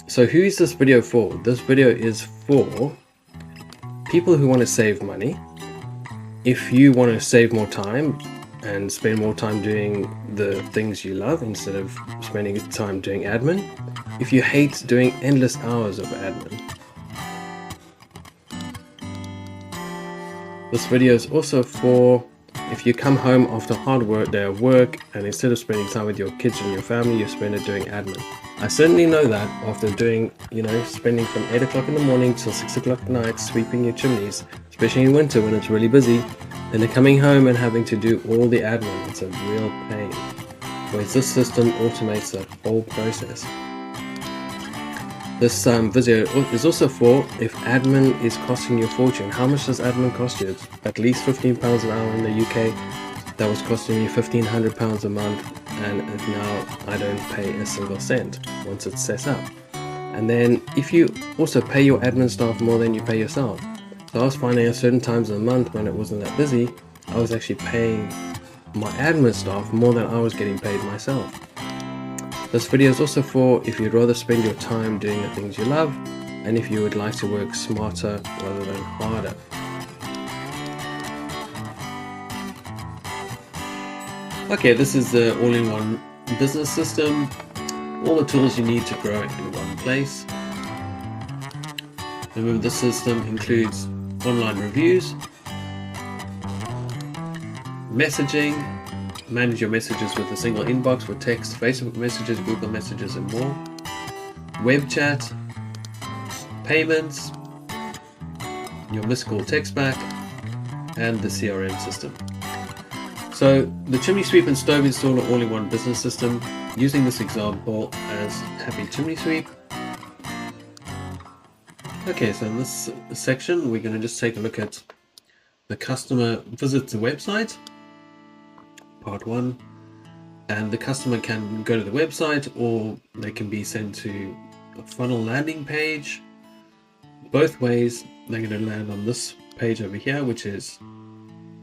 So who is this video for? This video is for people who want to save money. If you want to save more time and spend more time doing the things you love instead of spending time doing admin. If you hate doing endless hours of admin. This video is also for if you come home after a hard work day of work and instead of spending time with your kids and your family, you spend it doing admin. I certainly know that after doing, spending from 8 o'clock in the morning till 6 o'clock at night sweeping your chimneys, especially in winter when it's really busy, then they're coming home and having to do all the admin. It's a real pain. Whereas this system automates that whole process. This video is also for if admin is costing you a fortune. How much does admin cost you? It's at least £15 an hour in the UK. That was costing me £1,500 a month, and now I don't pay a single cent once it's set up. And then if you also pay your admin staff more than you pay yourself. So I was finding at certain times of the month when it wasn't that busy, I was actually paying my admin staff more than I was getting paid myself. This video is also for if you'd rather spend your time doing the things you love, and if you would like to work smarter rather than harder. Okay, this is the all-in-one business system. All the tools you need to grow in one place. Remember, this system includes online reviews, messaging, manage your messages with a single inbox for text, Facebook messages, Google messages and more, web chat, payments, your missed call text back, and the CRM system. So the chimney sweep and stove installer all-in-one business system, using this example as Happy Chimney Sweep. Okay, so in this section we're going to just take a look at the customer visits the website, part 1, and the customer can go to the website or they can be sent to a funnel landing page. Both ways they're going to land on this page over here, which is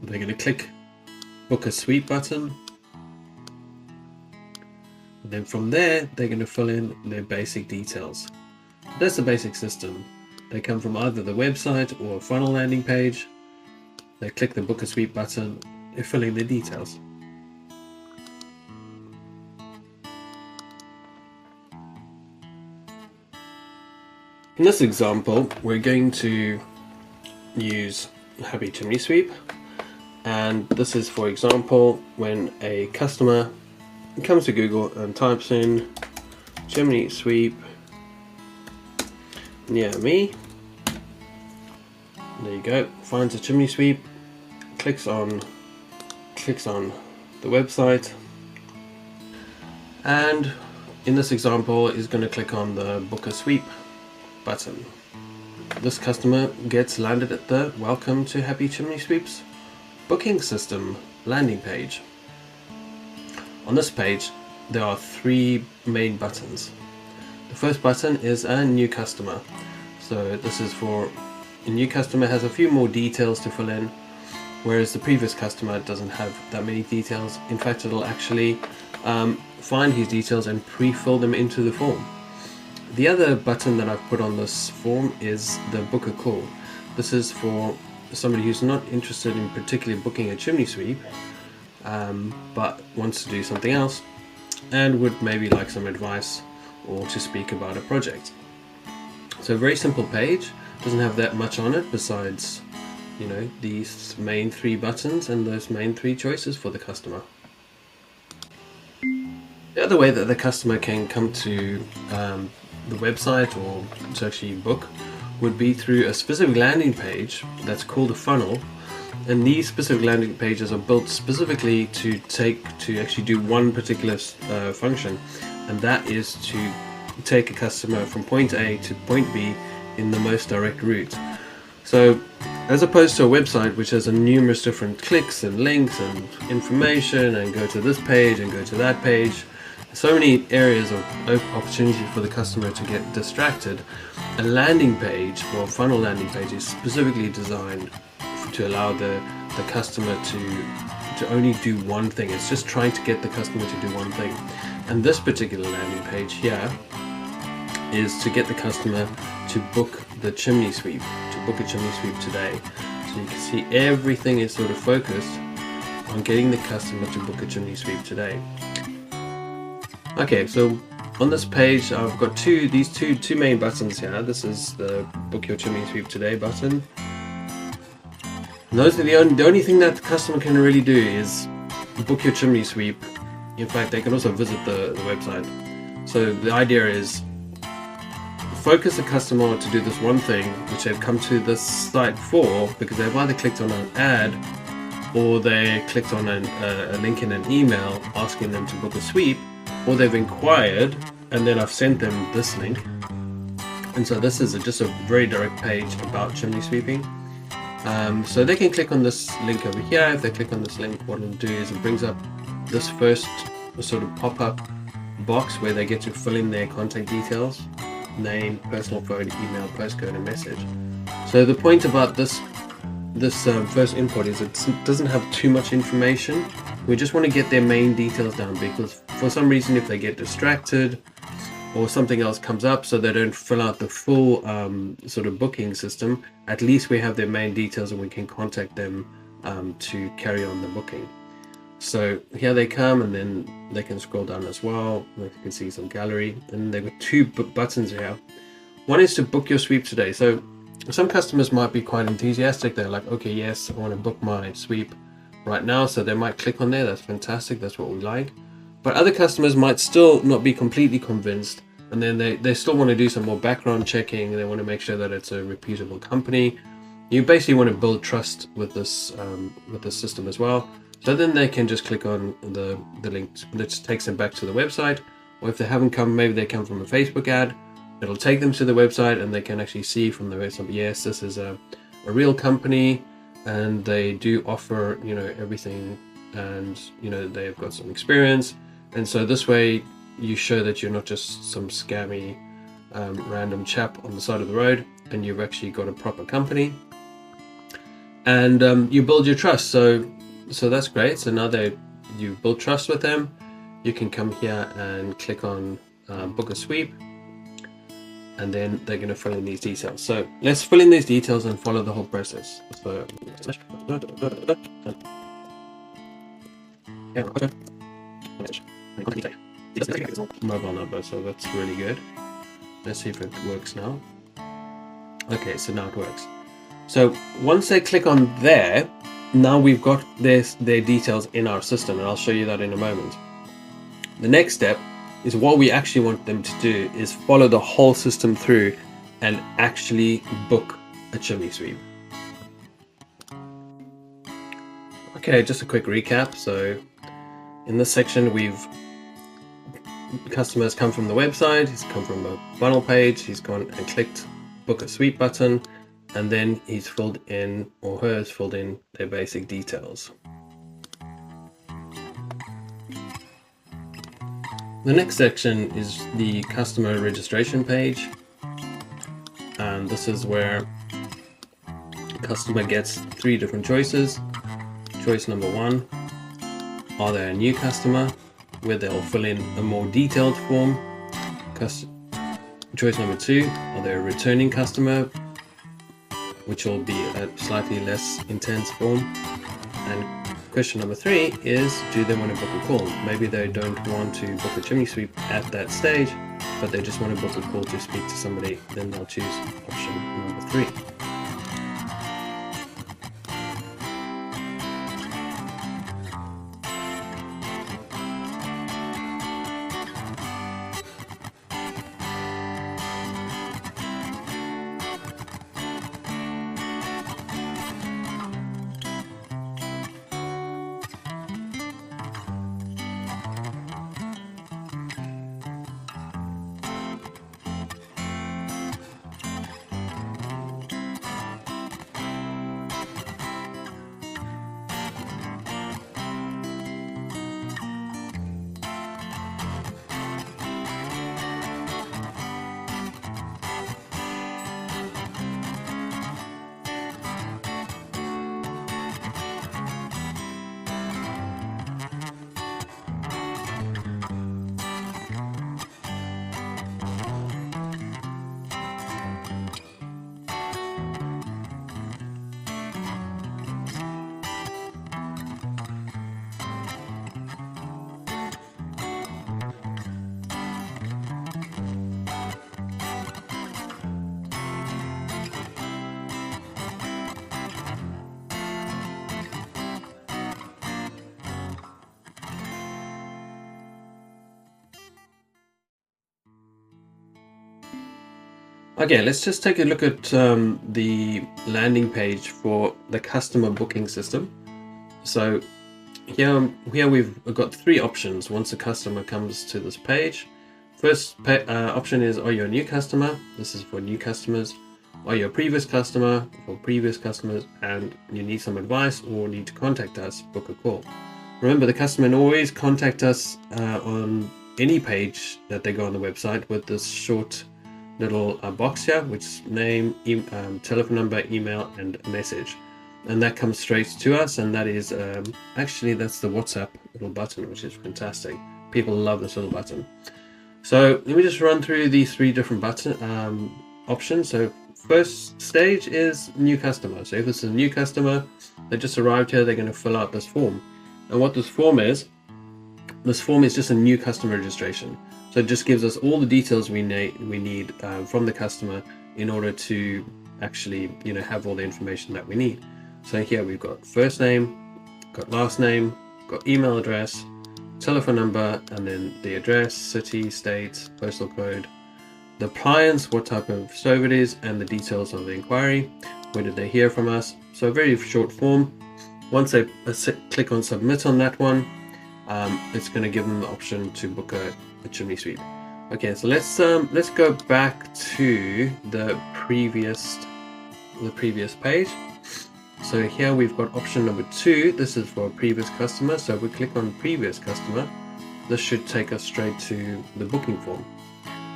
they're going to click book a sweep button, and then from there they're going to fill in their basic details. That's the basic system. They come from either the website or a funnel landing page. They click the book a sweep button, they fill in their details. In this example, we're going to use Happy Chimney Sweep, and this is, for example, when a customer comes to Google and types in chimney sweep near me. There you go, finds a chimney sweep, clicks on the website, and in this example is going to click on the book a sweep button. This customer gets landed at the Welcome to Happy Chimney Sweep's booking system landing page. On this page there are 3 main buttons. The first button is a new customer. So this is for a new customer, has a few more details to fill in, whereas the previous customer doesn't have that many details. In fact, it'll actually find his details and pre-fill them into the form. The other button that I've put on this form is the book a call. This is for somebody who's not interested in particularly booking a chimney sweep, but wants to do something else and would maybe like some advice or to speak about a project. So a very simple page, doesn't have that much on it besides, these main 3 buttons and those main 3 choices for the customer. The other way that the customer can come to the website or to actually book would be through a specific landing page that's called a funnel, and these specific landing pages are built specifically to actually do one particular function, and that is to take a customer from point A to point B in the most direct route. So as opposed to a website which has numerous different clicks and links and information and go to this page and go to that page, so many areas of opportunity for the customer to get distracted, a landing page or a funnel landing page is specifically designed to allow the customer to only do one thing. It's just trying to get the customer to do one thing. And this particular landing page here is to get the customer to book the chimney sweep, to book a chimney sweep today. So you can see everything is sort of focused on getting the customer to book a chimney sweep today. Okay, so on this page I've got these two main buttons here. This is the book your chimney sweep today button. And those are the only thing that the customer can really do is book your chimney sweep. In fact, they can also visit the website. So the idea is focus the customer to do this one thing which they've come to this site for, because they've either clicked on an ad or they clicked on a link in an email asking them to book a sweep, or they've inquired and then I've sent them this link. And so this is just a very direct page about chimney sweeping. So they can click on this link over here. If they click on this link, what it'll do is it brings up this first sort of pop-up box where they get to fill in their contact details: name, personal phone, email, postcode, and message. So the point about this first input is it doesn't have too much information. We just want to get their main details down, because for some reason if they get distracted or something else comes up, so they don't fill out the full sort of booking system, at least we have their main details and we can contact them to carry on the booking. So here they come, and then they can scroll down as well. You can see some gallery, and they've got two buttons here. One is to book your sweep today. So some customers might be quite enthusiastic. They're like, okay, yes, I want to book my sweep right now. So they might click on there. That's fantastic. That's what we like. But other customers might still not be completely convinced, and then they still want to do some more background checking. They want to make sure that it's a reputable company. You basically want to build trust with this system as well. So then they can just click on the link that takes them back to the website, or if they haven't come, maybe they come from a Facebook ad, it'll take them to the website and they can actually see from the website, yes, this is a real company and they do offer, everything, and they've got some experience. And so this way you show that you're not just some scammy random chap on the side of the road, and you've actually got a proper company, and you build your trust. So that's great. So now you build trust with them, you can come here and click on book a sweep, and then they're going to fill in these details. So let's fill in these details and follow the whole process. So mobile number, so that's really good. Let's see if it works now. Okay, so now it works. So once they click on there, now we've got their details in our system, and I'll show you that in a moment. The next step is what we actually want them to do is follow the whole system through and actually book a chimney sweep. Okay, just a quick recap. So in this section, customers come from the website, he's come from a funnel page, he's gone and clicked book a sweep button, and then he's filled in, or her has filled in, their basic details. The next section is the customer registration page, and this is where the customer gets 3 different choices. Choice number 1, are they a new customer, where they'll fill in a more detailed form. Choice number 2, are they a returning customer, which will be a slightly less intense form. And question number 3 is, do they want to book a call? Maybe they don't want to book a chimney sweep at that stage, but they just want to book a call to speak to somebody. Then they'll choose option number 3. Okay, let's just take a look at the landing page for the customer booking system. So here we've got three options once a customer comes to this page. First option is, are you a new customer? This is for new customers. Are you a previous customer? For previous customers, and you need some advice or need to contact us, book a call. Remember, the customer can always contact us on any page that they go on the website with this short little box here, which is name, telephone number, email, and message, and that comes straight to us. And that is actually, that's the WhatsApp little button, which is fantastic. People love this little button. So let me just run through these three different button options. So first stage is new customer. So if this is a new customer that just arrived here, they're going to fill out this form. And what this form is just a new customer registration. So it just gives us all the details we need from the customer in order to actually, have all the information that we need. So here we've got first name, got last name, got email address, telephone number, and then the address, city, state, postal code, the appliance, what type of stove it is, and the details of the inquiry. When did they hear from us? So a very short form. Once they click on submit on that one, it's going to give them the option to book a chimney sweep. Okay, so let's go back to the previous page. So here we've got option number 2. This is for a previous customer. So if we click on previous customer, this should take us straight to the booking form.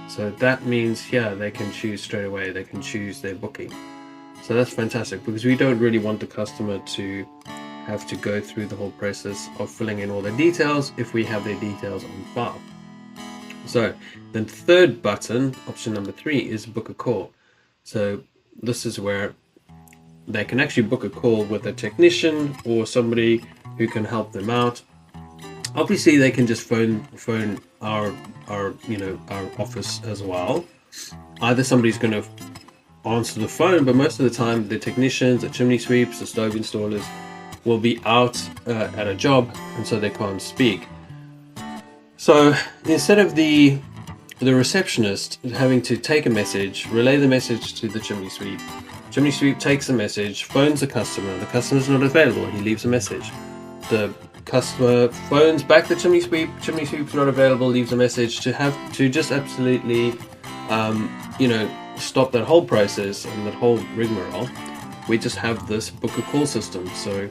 So that means here they can choose straight away. They can choose their booking. So that's fantastic, because we don't really want the customer to have to go through the whole process of filling in all their details if we have their details on file. So the third button, option number 3, is book a call. So this is where they can actually book a call with a technician or somebody who can help them out. Obviously they can just phone our office as well. Either somebody's going to answer the phone, but most of the time the technicians, the chimney sweeps, the stove installers will be out at a job, and so they can't speak. So instead of the receptionist having to take a message, relay the message to the chimney sweep takes the message, phones the customer's not available, he leaves a message. The customer phones back the chimney sweep's not available, leaves a message, to just absolutely stop that whole process and that whole rigmarole. We just have this book a call system. So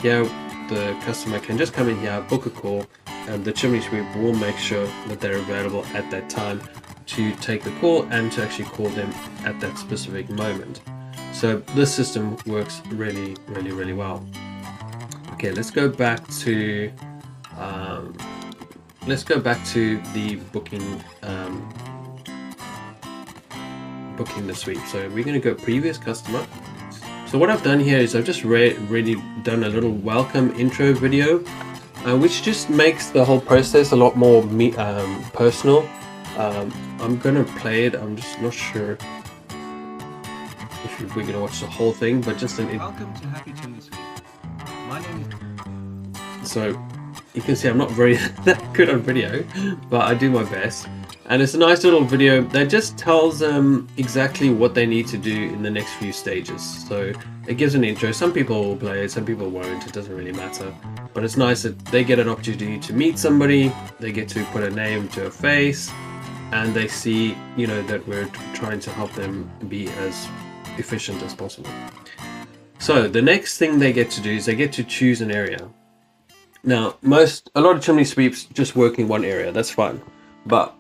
here the customer can just come in here, book a call, and the chimney sweep will make sure that they're available at that time to take the call and to actually call them at that specific moment. So this system works really, really, really well. Okay, let's go back to the booking the sweep. So we're going to go previous customer. So what I've done here is I've just really done a little welcome intro video, which just makes the whole process a lot more personal. I'm going to play it. I'm just not sure if we're going to watch the whole thing, but just welcome to Happy Chimney Sweep. My name is... So you can see I'm not very that good on video, but I do my best. And it's a nice little video that just tells them exactly what they need to do in the next few stages. So it gives an intro. Some people will play it, some people won't. It doesn't really matter. But it's nice that they get an opportunity to meet somebody. They get to put a name to a face, and they see, that we're trying to help them be as efficient as possible. So the next thing they get to do is they get to choose an area. Now, a lot of chimney sweeps just work in one area. That's fine. But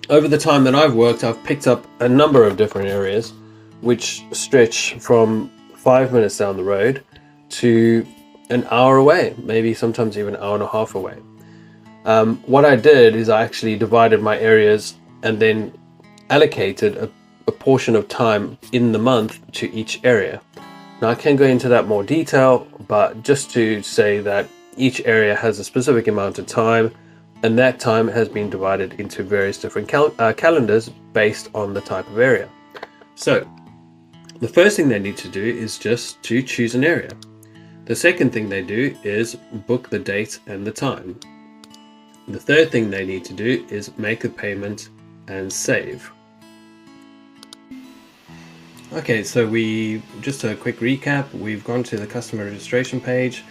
over the time that I've worked, I've picked up a number of different areas which stretch from 5 minutes down the road to an hour away, maybe sometimes even an hour and a half away. What I did is I actually divided my areas and then allocated a portion of time in the month to each area. Now I can go into that more detail, but just to say that each area has a specific amount of time, and that time has been divided into various different calendars based on the type of area. So the first thing they need to do is just to choose an area. The second thing they do is book the date and the time. The third thing they need to do is make a payment and save. Okay, so just a quick recap, we've gone to the customer registration page,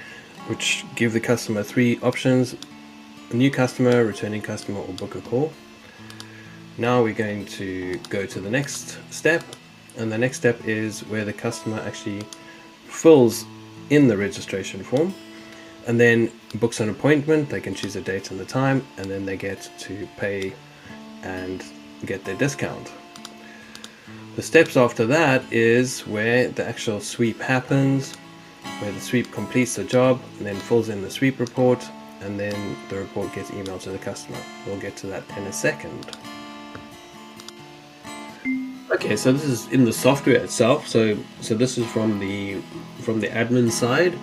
which give the customer 3 options: a new customer, returning customer, or book a call. Now we're going to go to the next step, and the next step is where the customer actually fills in the registration form and then books an appointment. They can choose a date and the time, and then they get to pay and get their discount. The steps after that is where the actual sweep happens, where the sweep completes the job and then fills in the sweep report, and then the report gets emailed to the customer. We'll get to that in a second. Okay, so this is in the software itself. So this is from the admin side,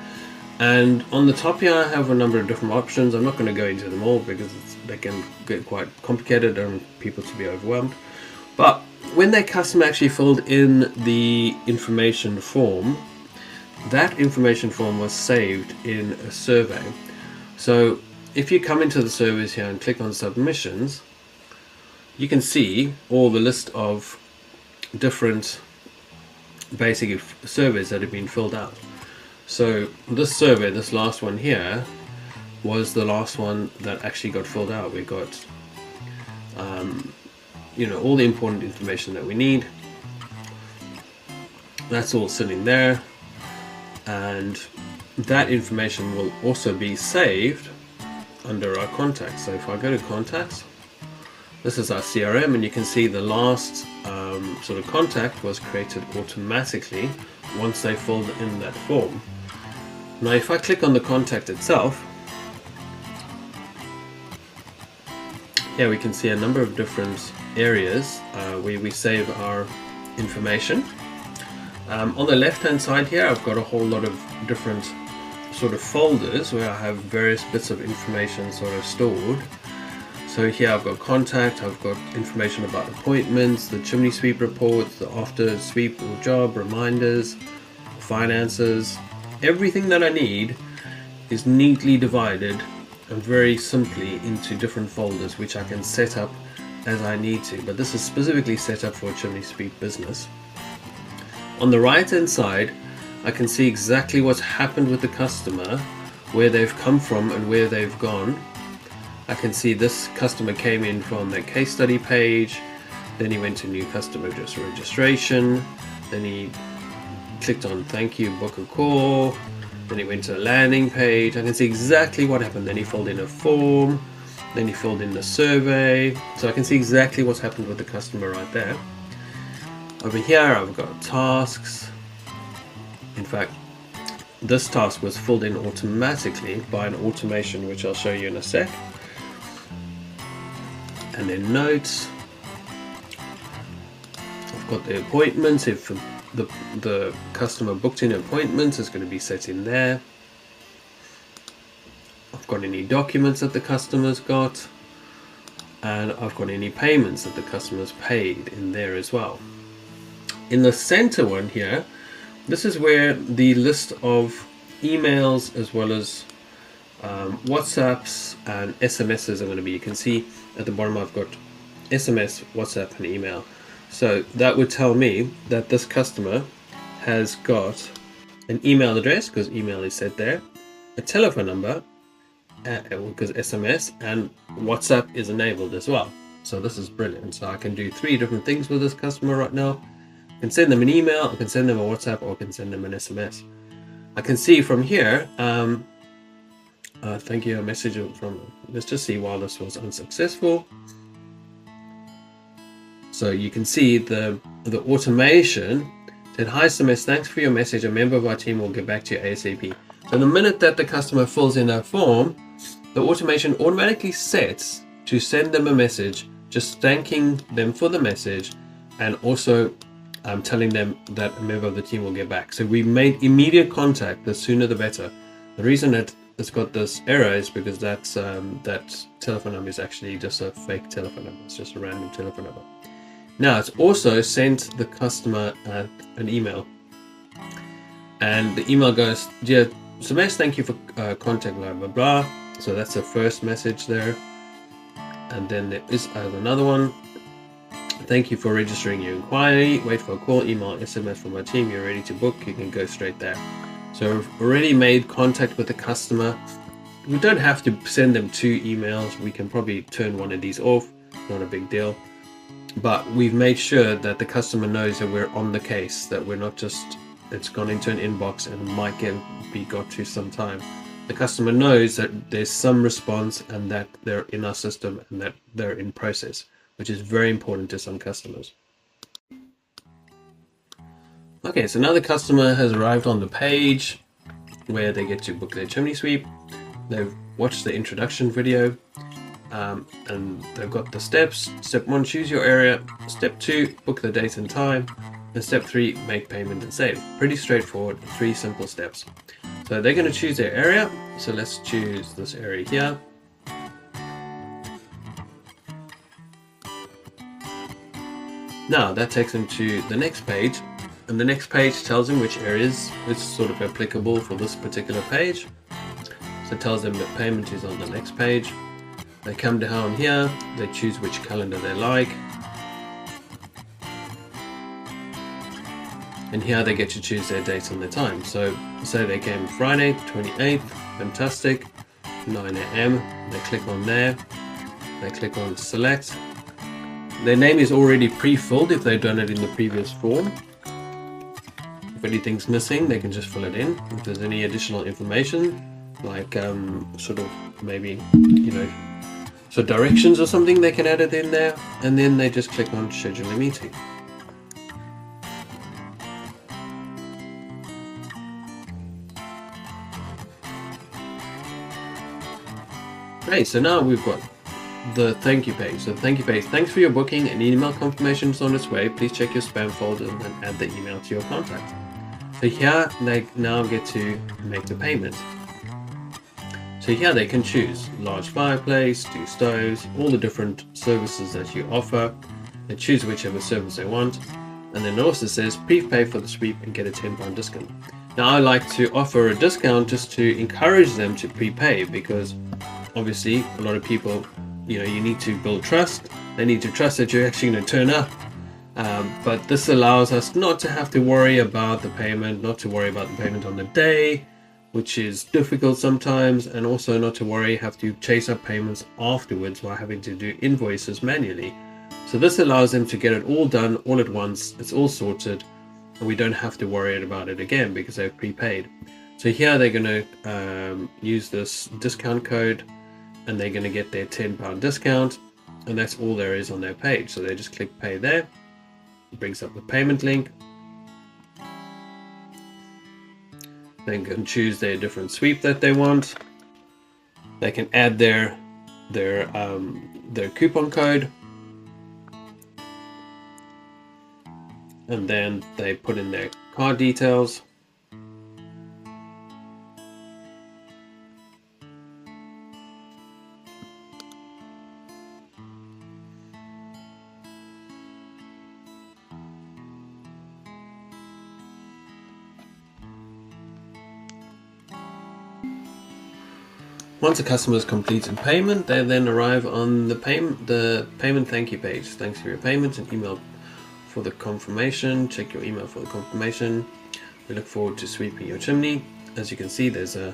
and on the top here I have a number of different options. I'm not going to go into them all because they can get quite complicated and people to be overwhelmed. But when that customer actually filled in the information form, that information form was saved in a survey. So if you come into the surveys here and click on submissions, you can see all the list of different basic surveys that have been filled out. So this survey, this last one here, was the last one that actually got filled out. We got all the important information that we need. That's all sitting there, and that information will also be saved under our contacts. So if I go to contacts, this is our CRM, and you can see the last sort of contact was created automatically once they filled in that form. Now if I click on the contact itself, here we can see a number of different areas where we save our information. On the left hand side here, I've got a whole lot of different sort of folders where I have various bits of information sort of stored. So here I've got contact, I've got information about appointments, the chimney sweep reports, the after sweep or job, reminders, finances. Everything that I need is neatly divided and very simply into different folders, which I can set up as I need to. But this is specifically set up for a chimney sweep business. On the right hand side, I can see exactly what's happened with the customer, where they've come from and where they've gone. I can see this customer came in from their case study page, then he went to new customer registration, then he clicked on thank you, book a call, then he went to a landing page. I can see exactly what happened. Then he filled in a form, then he filled in the survey. So I can see exactly what's happened with the customer right there. Over here I've got tasks. In fact, this task was filled in automatically by an automation, which I'll show you in a sec. And then notes. I've got the appointments. If the customer booked in appointments, it's going to be set in there. I've got any documents that the customer's got, and I've got any payments that the customer's paid in there as well. In the center one here, this is where the list of emails as well as WhatsApps and SMSs are going to be. You can see at the bottom I've got SMS, WhatsApp and email. So that would tell me that this customer has got an email address, because email is set there, a telephone number, because SMS, and WhatsApp is enabled as well. So this is brilliant. So I can do 3 different things with this customer right now. I can send them an email, I can send them a WhatsApp, or I can send them an SMS. I can see from here, thank you, a message from, let's just see why this was unsuccessful. So you can see the automation said, hi SMS, thanks for your message. A member of our team will get back to you ASAP. So the minute that the customer fills in that form, the automation automatically sets to send them a message, just thanking them for the message, and also telling them that a member of the team will get back. So we made immediate contact. The sooner the better. The reason that it's got this error is because that telephone number is actually just a fake telephone number. It's just a random telephone number. Now it's also sent the customer an email, and the email goes, dear SMS, thank you for contact, blah blah blah. So that's the first message there, and then there is another one. Thank you for registering your inquiry. Wait for a call, email, SMS from our team. You're ready to book. You can go straight there. So we've already made contact with the customer. We don't have to send them 2 emails. We can probably turn one of these off. Not a big deal. But we've made sure that the customer knows that we're on the case, that we're not just, it's gone into an inbox and might be got to some time. The customer knows that there's some response and that they're in our system and that they're in process, which is very important to some customers. Okay, so now the customer has arrived on the page where they get to book their chimney sweep. They've watched the introduction video and they've got the steps. Step 1, choose your area. Step 2, book the date and time. And step 3, make payment and save. Pretty straightforward, 3 simple steps. So they're going to choose their area. So let's choose this area here. Now that takes them to the next page, and the next page tells them which areas is sort of applicable for this particular page. So it tells them that payment is on the next page. They come down here, they choose which calendar they like. And here they get to choose their date and their time. So say they came Friday 28th, fantastic, 9 AM. They click on there, they click on select. Their name is already pre-filled if they've done it in the previous form. If anything's missing, they can just fill it in. If there's any additional information, like sort of maybe, so directions or something, they can add it in there. And then they just click on schedule a meeting. Great, so now we've got the thank you page. So the thank you page, thanks for your booking, an email confirmation is on its way. Please check your spam folder and then add the email to your contact. So here they now get to make the payment. So here they can choose large fireplace, 2 stoves, all the different services that you offer. They choose whichever service they want. And then it also says prepay for the sweep and get a £10 discount. Now I like to offer a discount just to encourage them to prepay, because obviously a lot of people, you need to build trust. They need to trust that you're actually going to turn up. But this allows us not to have to worry about the payment, not to worry about the payment on the day, which is difficult sometimes, and also not to have to chase up payments afterwards while having to do invoices manually. So this allows them to get it all done all at once. It's all sorted, and we don't have to worry about it again because they've prepaid. So here they're going to use this discount code, and they're going to get their £10 discount, and that's all there is on their page. So they just click pay there. It brings up the payment link. They can choose their different sweep that they want. They can add their coupon code, and then they put in their card details. Once a customer has completed payment, they then arrive on the payment thank you page. Thanks for your payment, and email for the confirmation. Check your email for the confirmation. We look forward to sweeping your chimney. As you can see, there's a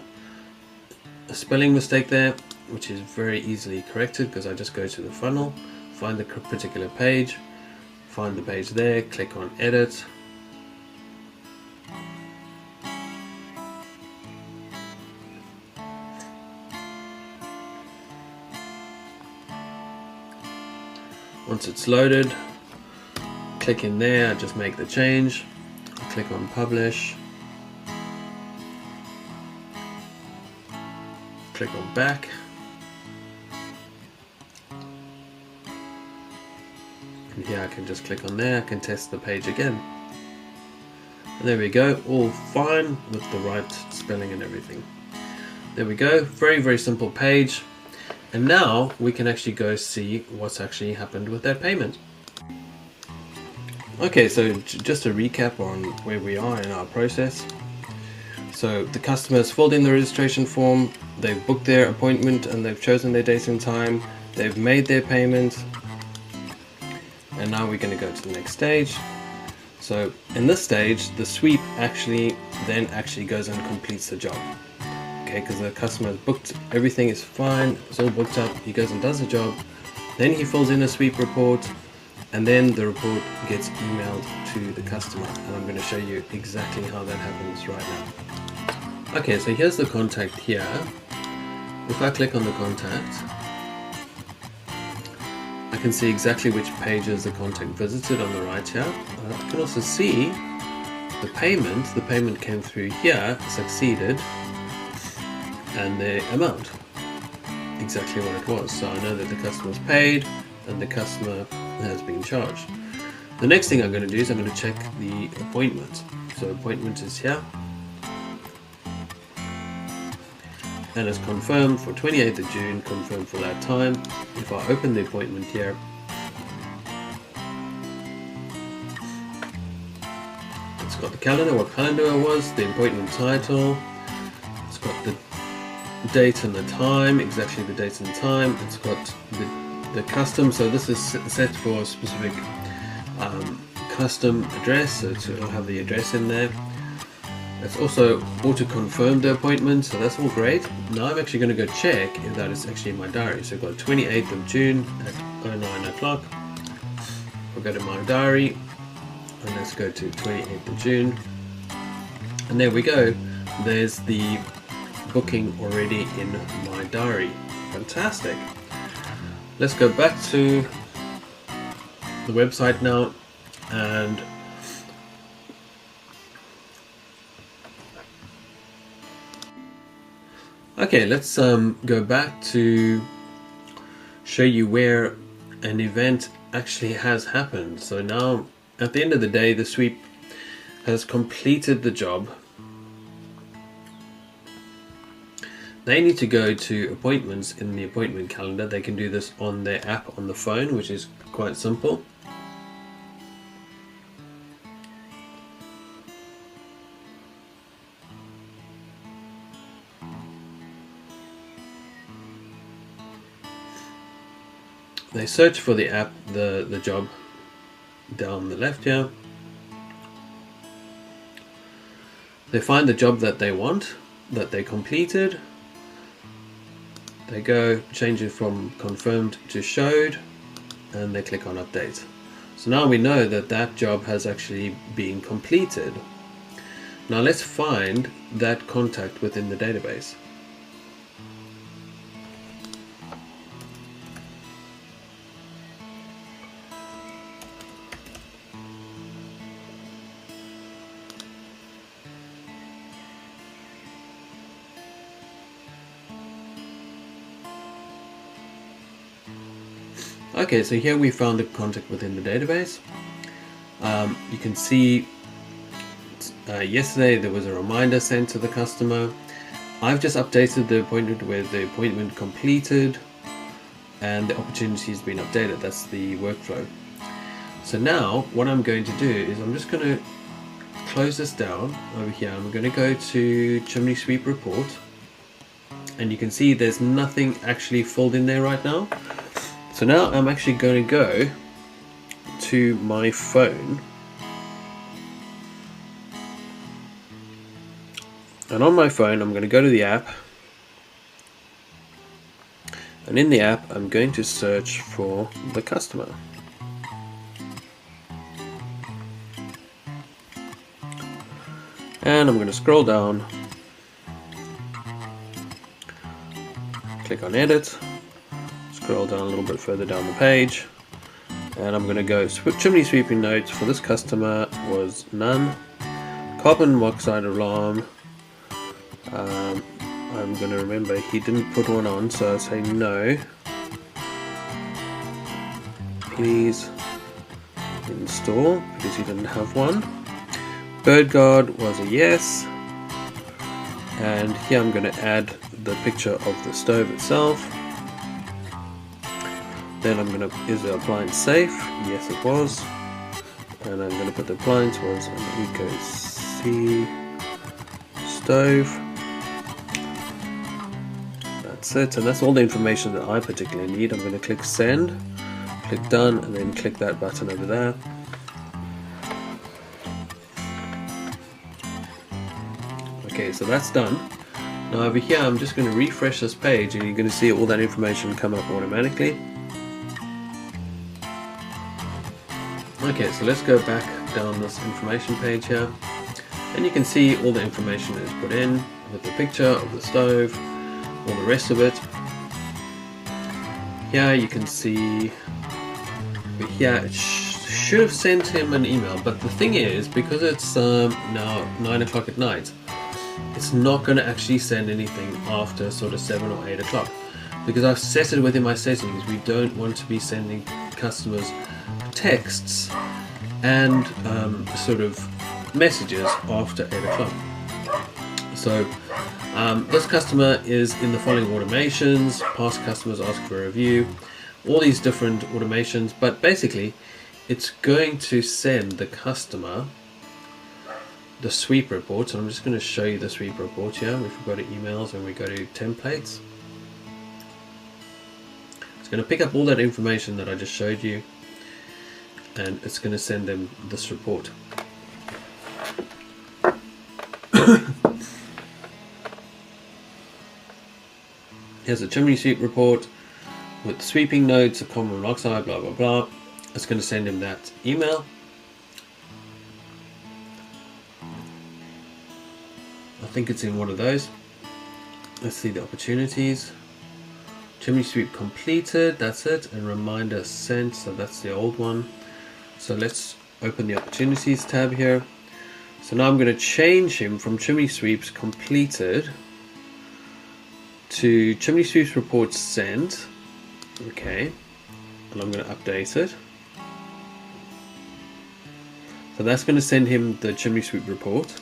spelling mistake there, which is very easily corrected because I just go to the funnel, find the particular page, find the page there, click on edit. Once it's loaded, click in there, just make the change, click on publish, click on back, and here I can just click on there, I can test the page again. And there we go, all fine with the right spelling and everything. There we go, very, very simple page. And now we can actually go see what's actually happened with that payment. Okay, so just a recap on where we are in our process. So the customer has filled in the registration form, they've booked their appointment and they've chosen their date and time, they've made their payment, And now we're going to go to the next stage. So in this stage, the sweep then goes and completes the job. Okay, because the customer has booked, everything is fine, it's all booked up, he goes and does the job, then he fills in a sweep report, and then the report gets emailed to the customer. And I'm going to show you exactly how that happens right now. Okay, so here's the contact here. If I click on the contact, I can see exactly which pages the contact visited on the right here. I can also see the payment. The payment came through here, succeeded, and the amount, exactly what it was. So I know that the customer's paid and the customer has been charged. The next thing I'm going to do is I'm going to check the appointment. So appointment is here, and it's confirmed for 28th of June, confirmed for that time. If I open the appointment here, it's got the calendar, what calendar it was, the appointment title, it's got the date and the time, exactly the date and time, it's got the custom, so this is set for a specific custom address, so it'll have the address in there. It's also auto-confirmed the appointment, so that's all great. Now I'm actually going to go check if that is actually in my diary. So I've got 28th of June at 09 o'clock. I'll go to my diary, and let's go to 28th of June. And there we go. There's the booking already in my diary. Fantastic. Let's go back to the website now, and okay, let's go back to show you where an event actually has happened. So now at the end of the day, the sweep has completed the job. They need to go to appointments in the appointment calendar. They can do this on their app on the phone, which is quite simple. They search for the app, the job down the left here. They find the job that they want, that they completed. They go change it from confirmed to showed, and they click on update. So now we know that that job has actually been completed. Now let's find that contact within the database. Okay, so here we found the contact within the database. You can see yesterday there was a reminder sent to the customer. I've just updated the appointment with the appointment completed and the opportunity has been updated. That's the workflow. So now what I'm going to do is I'm just going to close this down over here. I'm going to go to Chimney Sweep Report, and you can see there's nothing actually filled in there right now. So now I'm actually going to go to my phone, and on my phone I'm going to go to the app, and in the app I'm going to search for the customer. And I'm going to scroll down, click on edit, scroll down a little bit further down the page, and I'm going to go chimney sweeping notes for this customer was none. Carbon monoxide alarm, I'm going to remember he didn't put one on, so I'll say no. Please install, because he didn't have one. Bird guard was a yes, and here I'm going to add the picture of the stove itself. Then I'm going to, is the appliance safe? Yes it was. And I'm going to put the appliance was an Eco C stove. That's it, and that's all the information that I particularly need. I'm going to click send. click done, and then click that button over there. Okay, so that's done. Now over here I'm just going to refresh this page and you're going to see all that information come up automatically. Okay, so let's go back down this information page here, and you can see all the information is put in with the picture of the stove, all the rest of it. Here you can see, here it should have sent him an email, but the thing is, because it's now 9 o'clock at night, it's not going to actually send anything after sort of 7 or 8 o'clock, because I've set it within my settings. We don't want to be sending customers texts and sort of messages after 8 o'clock. So this customer is in the following automations: past customers ask for a review, all these different automations, but basically it's going to send the customer the sweep report. So I'm just going to show you the sweep report here. If we go to emails and we go to templates, it's going to pick up all that information that I just showed you, and it's going to send them this report. Here's a chimney sweep report with sweeping notes, a carbon monoxide, blah blah blah. It's going to send him that email. I think it's in one of those. Let's see the opportunities. Chimney sweep completed, that's it, and reminder sent, so that's the old one. So let's open the opportunities tab here. So now I'm going to change him from chimney sweeps completed to chimney sweeps report sent. Okay, and I'm going to update it. So that's going to send him the chimney sweep report.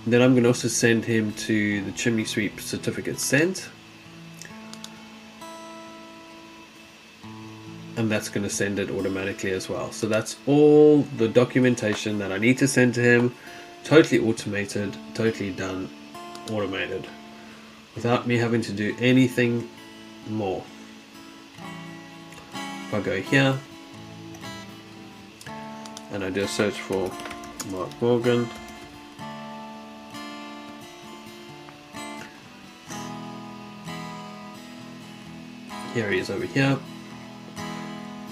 And then I'm going to also send him to the chimney sweep certificate sent, and that's going to send it automatically as well. So that's all the documentation that I need to send to him, totally automated, totally done, automated, without me having to do anything more. If I go here and I do a search for Mark Morgan, here he is over here.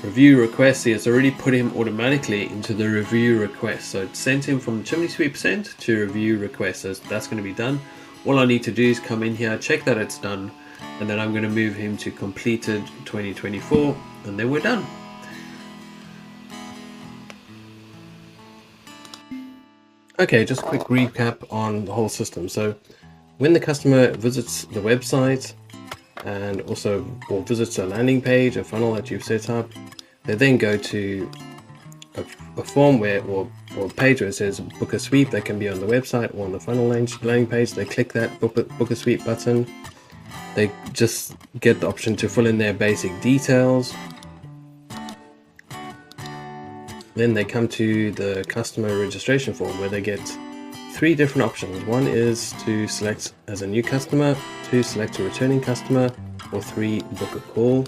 Review request, see, it's already put him automatically into the review request. So it sent him from chimney sweep sent to review request. So that's going to be done. All I need to do is come in here, check that it's done, and then I'm going to move him to completed 2024, and then we're done. Okay, just a quick recap on the whole system. So when the customer visits the website and also or visits a landing page, a funnel that you've set up, they then go to a form where or a page where it says book a sweep. They can be on the website or on the funnel landing page. They click that book a sweep button. They just get the option to fill in their basic details. Then they come to the customer registration form where they get 3 different options. 1 is to select as a new customer, 2 select a returning customer, or 3 book a call.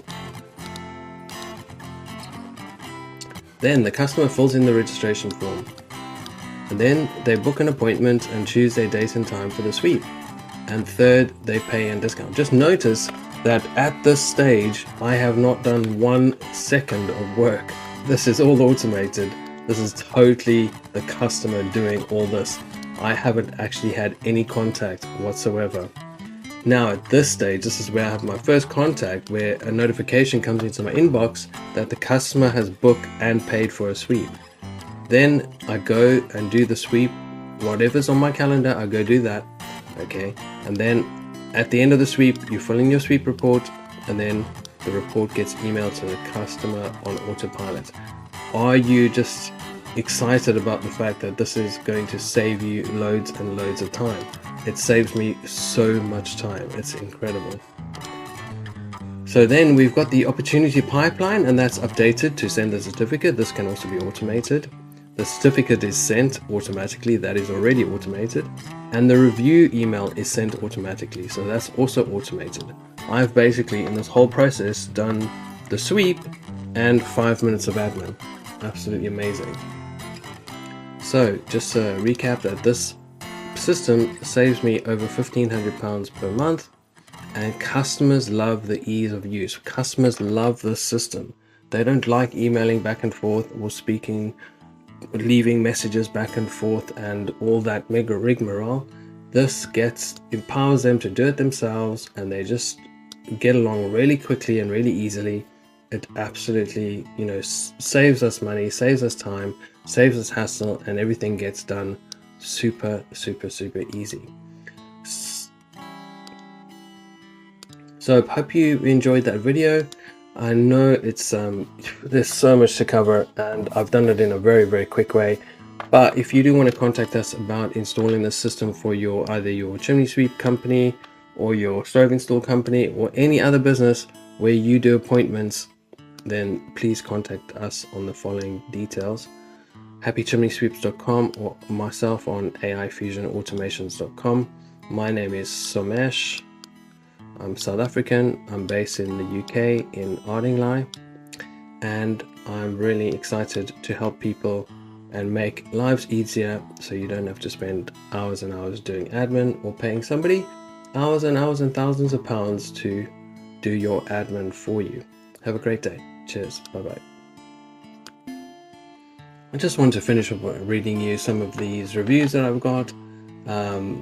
Then the customer fills in the registration form, and then they book an appointment and choose their date and time for the sweep. And third, they pay and discount. Just notice that at this stage I have not done 1 second of work. This is all automated. This is totally the customer doing all this. I haven't actually had any contact whatsoever. Now at this stage, this is where I have my first contact, where a notification comes into my inbox that the customer has booked and paid for a sweep. Then I go and do the sweep. Whatever's on my calendar, I go do that. Okay, and then at the end of the sweep, you fill in your sweep report, and then the report gets emailed to the customer on autopilot. Are you just excited about the fact that this is going to save you loads and loads of time? It saves me so much time. It's incredible. So then we've got the opportunity pipeline, and that's updated to send the certificate. This can also be automated. The certificate is sent automatically. That is already automated. And the review email is sent automatically. So that's also automated. I've basically in this whole process done the sweep, and 5 minutes of admin. Absolutely amazing. So just to recap, that this system saves me over £1,500 per month, and customers love the ease of use. Customers love the system. They don't like emailing back and forth or leaving messages back and forth and all that mega rigmarole. This empowers them to do it themselves, and they just get along really quickly and really easily. It absolutely, saves us money, saves us time, saves us hassle, and everything gets done super easy. So I hope you enjoyed that video. I know it's there's so much to cover, and I've done it in a very quick way. But if you do want to contact us about installing the system for either your chimney sweep company or your stove install company or any other business where you do appointments, then please contact us on the following details: happychimneysweeps.com or myself on aifusionautomations.com. My name is Somesh. I'm South African. I'm based in the UK in Ardingly, and I'm really excited to help people and make lives easier, so you don't have to spend hours and hours doing admin or paying somebody hours and hours and thousands of pounds to do your admin for you. Have a great day. Cheers. Bye bye. I just want to finish up by reading you some of these reviews that I've got.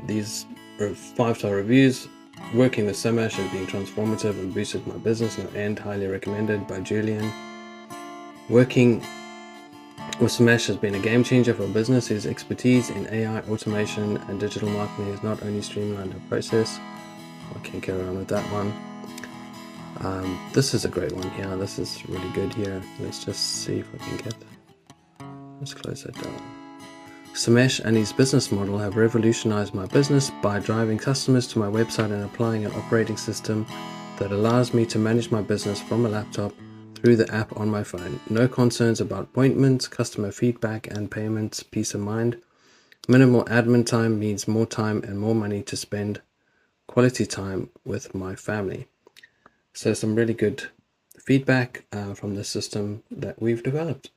These are 5-star reviews. Working with Somesh has been transformative and boosted my business and highly recommended by Julian. Working with Somesh has been a game changer for business. His expertise in AI, automation, and digital marketing has not only streamlined our process. I can carry on with that one. This is a great one here. This is really good here. Let's just see if I can get. Let's close that down. Somesh and his business model have revolutionized my business by driving customers to my website and applying an operating system that allows me to manage my business from a laptop through the app on my phone. No concerns about appointments, customer feedback, and payments. Peace of mind. Minimal admin time means more time and more money to spend quality time with my family. So some really good feedback from the system that we've developed.